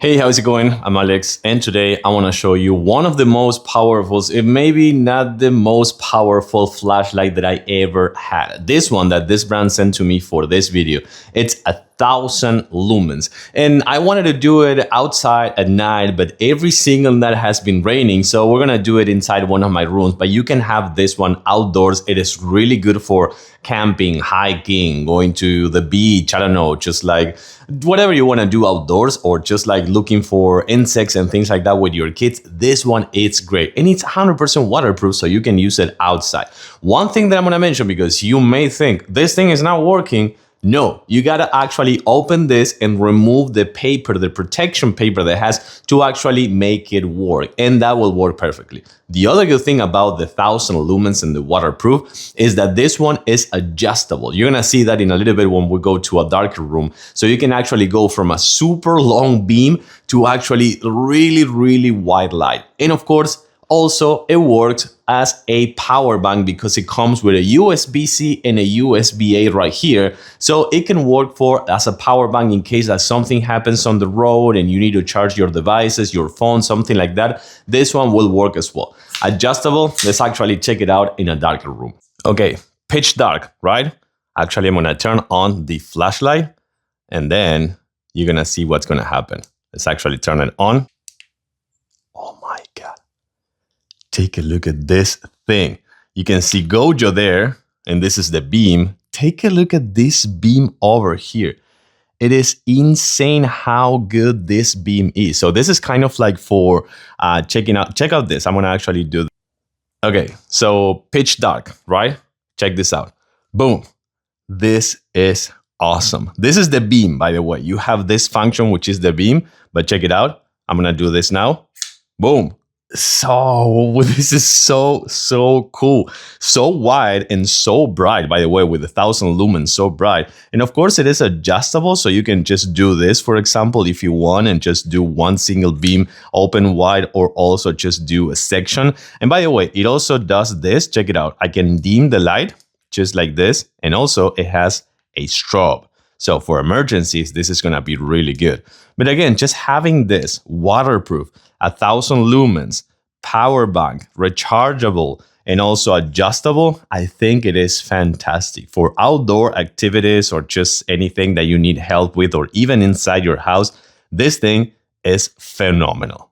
Hey, how's it going? I'm Alex, and today I want to show you one of the most powerful, if maybe not the most powerful flashlight that I ever had. This one that this brand sent to me for this video, it's 1,000 lumens. And I wanted to do it outside at night, but every single night has been raining, so we're gonna do it inside one of my rooms. But you can have this one outdoors. It is really good for camping, hiking, going to the beach, I don't know, just like whatever you want to do outdoors, or just like looking for insects and things like that with your kids. This one is great, and it's 100% waterproof, so you can use it outside. One thing that I'm going to mention, because you may think this thing is not working. No, you gotta actually open this and remove the paper, the protection paper that has, to actually make it work, and that will work perfectly. The other good thing about the 1,000 lumens and the waterproof is that this one is adjustable. You're gonna see that in a little bit when we go to a darker room. So you can actually go from a super long beam to actually really white light. And of course, also, it works as a power bank because it comes with a USB-C and a USB-A right here. So it can work as a power bank in case that something happens on the road and you need to charge your devices, your phone, something like that. This one will work as well. Adjustable. Let's actually check it out in a darker room. Okay, pitch dark, right? Actually, I'm gonna turn on the flashlight and then you're gonna see what's gonna happen. Let's actually turn it on. Oh my God. Take a look at this thing. You can see Gojo there, and this is the beam. Take a look at this beam over here. It is insane how good this beam is. So this is kind of like for checking out. Check out this. I'm gonna actually do this. Okay, so pitch dark, right? Check this out. Boom. This is awesome. This is the beam, by the way. You have this function, which is the beam, but check it out. I'm gonna do this now. Boom. So this is so cool, so wide and so bright, by the way, with 1,000 lumens, so bright. And of course it is adjustable, so you can just do this, for example, if you want, and just do one single beam open wide, or also just do a section. And by the way, it also does this. Check it out. I can dim the light just like this, and also it has a strobe. So for emergencies, this is gonna be really good. But again, just having this waterproof, 1,000 lumens, power bank, rechargeable, and also adjustable, I think it is fantastic for outdoor activities or just anything that you need help with, or even inside your house. This thing is phenomenal.